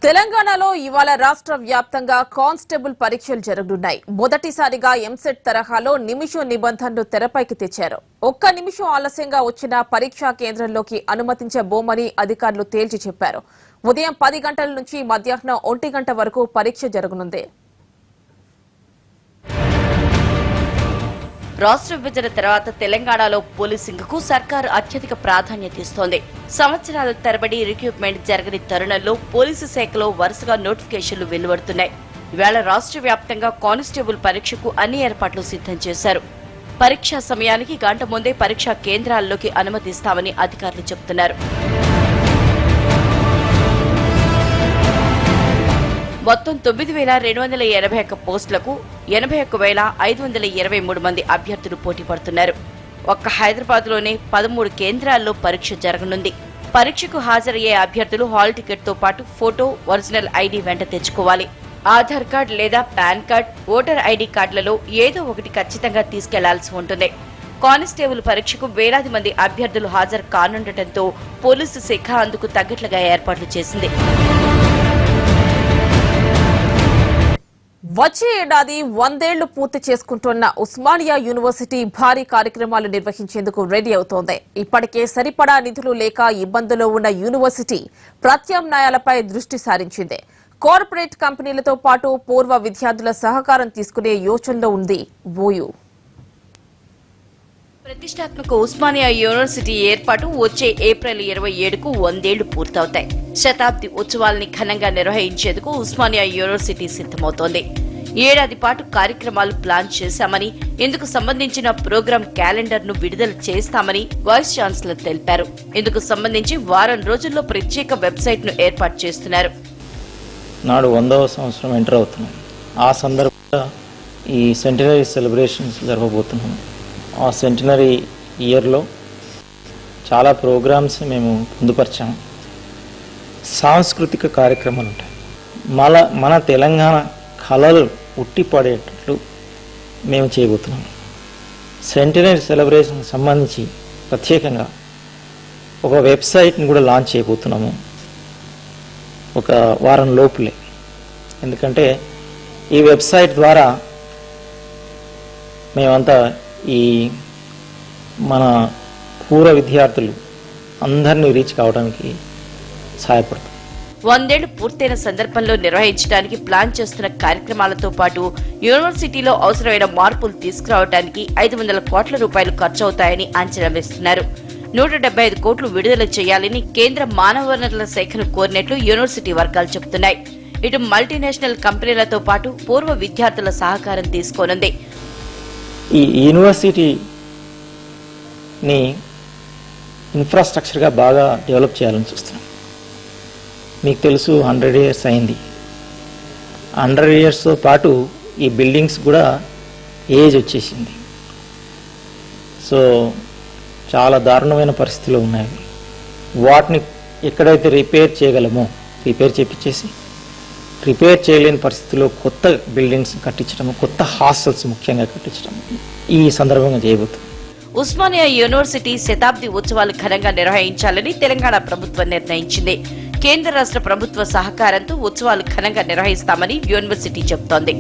తెలంగాణలో ఇవాళ రాష్ట్ర వ్యాప్తంగా కానిస్టేబుల్ పరీక్షలు జరగనున్నాయి. మొదటిసారిగా ఎంసెట్ తరహాలో నిమిషం నిబంధనను తెరపైకి తెచ్చారు. ఒక్క నిమిషం ఆలస్యంగా వచ్చిన పరీక్షా కేంద్రంలోకి అనుమతించబోమని అధికారులు తేల్చి చెప్పారు. ఉదయం 10 గంటల నుంచి మధ్యాహ్నం 1 గంట వరకు పరీక్ష జరగనుంది. రాష్ట్ర విభజన తర్వాత తెలంగాణలో పోలీసింగ్ కు సర్కారు అత్యధిక ప్రాధాన్యత ఇస్తోంది. సంవత్సరాల తరబడి రిక్రూట్మెంట్ జరగని తరుణంలో పోలీసు శాఖలో వరుసగా నోటిఫికేషన్లు వెలువడుతున్నాయి. ఇవాళ రాష్ట్ర వ్యాప్తంగా కానిస్టేబుల్ పరీక్షకు అన్ని ఏర్పాట్లు సిద్ధం చేశారు. పరీక్షా సమయానికి గంట ముందే పరీక్షా కేంద్రాల్లోకి అనుమతిస్తామని అధికారులు చెబుతున్నారు. మొత్తం 9,281 పోస్టులకు 81,523 మంది అభ్యర్థులు పోటీ పడుతున్నారు. ఒక్క హైదరాబాద్లోనే 13 కేంద్రాల్లో పరీక్ష జరగనుంది. పరీక్షకు హాజరయ్యే అభ్యర్థులు హాల్ టికెట్ తో పాటు ఫోటో, ఒరిజినల్ ఐడి వెంట తెచ్చుకోవాలి. ఆధార్ కార్డు లేదా పాన్ కార్డ్, ఓటర్ ఐడి కార్డులలో ఏదో ఒకటి ఖచ్చితంగా తీసుకెళ్లాల్సి ఉంటుంది. కానిస్టేబుల్ పరీక్షకు వేలాది మంది అభ్యర్థులు హాజరు కానుండటంతో పోలీసు శాఖ అందుకు తగ్గట్లుగా ఏర్పాట్లు చేసింది. వచ్చే ఏడాది 100 ఏళ్లు పూర్తి చేసుకుంటున్న ఉస్మానియా యూనివర్సిటీ భారీ కార్యక్రమాలు నిర్వహించేందుకు రెడీ అవుతోంది. ఇప్పటికే సరిపడా నిధులు లేక ఇబ్బందుల్లో ఉన్న యూనివర్సిటీ ప్రత్యామ్నాయాలపై దృష్టి సారించింది. కార్పొరేట్ కంపెనీలతో పాటు పూర్వ విద్యార్థుల సహకారం తీసుకునే యోచనలో ఉంది ఓయూ. ప్రతిష్టాత్మక ఉస్మానియా యూనివర్సిటీ ఏర్పాటు వచ్చే ఏప్రిల్ 27కు 100 ఏళ్లు పూర్తవుతాయి. శతాబ్ది ఉత్సవాల్ని ఘనంగా నిర్వహించేందుకు ఉస్మానియా యూనివర్సిటీ సిద్దమవుతోంది. ఏడాది పాటు కార్యక్రమాలు ప్లాన్ చేశామని, ఇందుకు సంబంధించిన ప్రోగ్రాం క్యాలెండర్ ను విడుదల చేస్తామని వైస్ ఛాన్సలర్ తెలిపారు. ఇందుకు సంబంధించి వారం రోజుల్లో ప్రత్యేక వెబ్సైట్ ను ఏర్పాటు చేస్తున్నారు. నాడు 100వ సంవత్సరం ఎంటర్ అవుతున్నాం. ఆ సందర్భంగా ఈ సెంటినరీ సెలబ్రేషన్స్ జరగబోతున్నాం. ఆ సెంటినరీ ఇయర్లో చాలా ప్రోగ్రామ్స్ మేము పొందుపరిచాము. సాంస్కృతిక కార్యక్రమాలు ఉంటాయి. మన తెలంగాణ కళలు ఉట్టిపడేటట్లు మేము చేయబోతున్నాము. సెంటినరీ సెలబ్రేషన్కి సంబంధించి ప్రత్యేకంగా ఒక వెబ్సైట్ని కూడా లాంచ్ చేయబోతున్నాము ఒక వారం లోపులే. ఎందుకంటే ఈ వెబ్సైట్ ద్వారా మేమంతా ఈ మన పూర్వ విద్యార్థులు అందరినీ రీచ్ కావడానికి సహాయపడుతుంది. 100 ఏళ్లు పూర్తయిన సందర్భంలో నిర్వహించడానికి ప్లాన్ చేస్తున్న కార్యక్రమాలతో పాటు యూనివర్సిటీలో అవసరమైన మార్పులు తీసుకురావడానికి 500 కోట్ల రూపాయలు ఖర్చవుతాయని అంచనా వేస్తున్నారు. 175 కోట్లు విడుదల చేయాలని కేంద్ర మానవ వనరుల శాఖను కోరినట్లు యూనివర్సిటీ వర్గాలు చెబుతున్నాయి. ఇటు మల్టీనేషనల్ కంపెనీలతో పాటు పూర్వ విద్యార్థుల సహకారం తీసుకోనుంది. ఈ యూనివర్సిటీని ఇన్ఫ్రాస్ట్రక్చర్గా బాగా డెవలప్ చేయాలని చూస్తున్నాం. మీకు తెలుసు 100 ఇయర్స్ అయింది. 100 ఇయర్స్తో పాటు ఈ బిల్డింగ్స్ కూడా ఏజ్ వచ్చేసింది. సో చాలా దారుణమైన పరిస్థితిలో ఉన్నాయి. వాటిని ఎక్కడైతే రిపేర్ చేయగలమో రిపేర్ చేపించేసి, రిపేర్ చేయలేని పరిస్థితిలో కొత్త బిల్డింగ్స్ కట్టించడం, కొత్త హాస్టల్స్ ముఖ్యంగా కట్టించడం ఈ సందర్భంగా చేయబోతుంది. ఉస్మానియా యూనివర్సిటీ శతాబ్ది ఉత్సవాలు ఘనంగా నిర్వహించాలని తెలంగాణ ప్రభుత్వం నిర్ణయించింది. కేంద్ర రాష్ట్ర ప్రభుత్వ సహకారంతో ఉత్సవాలు ఘనంగా నిర్వహిస్తామని యూనివర్సిటీ చెబుతోంది.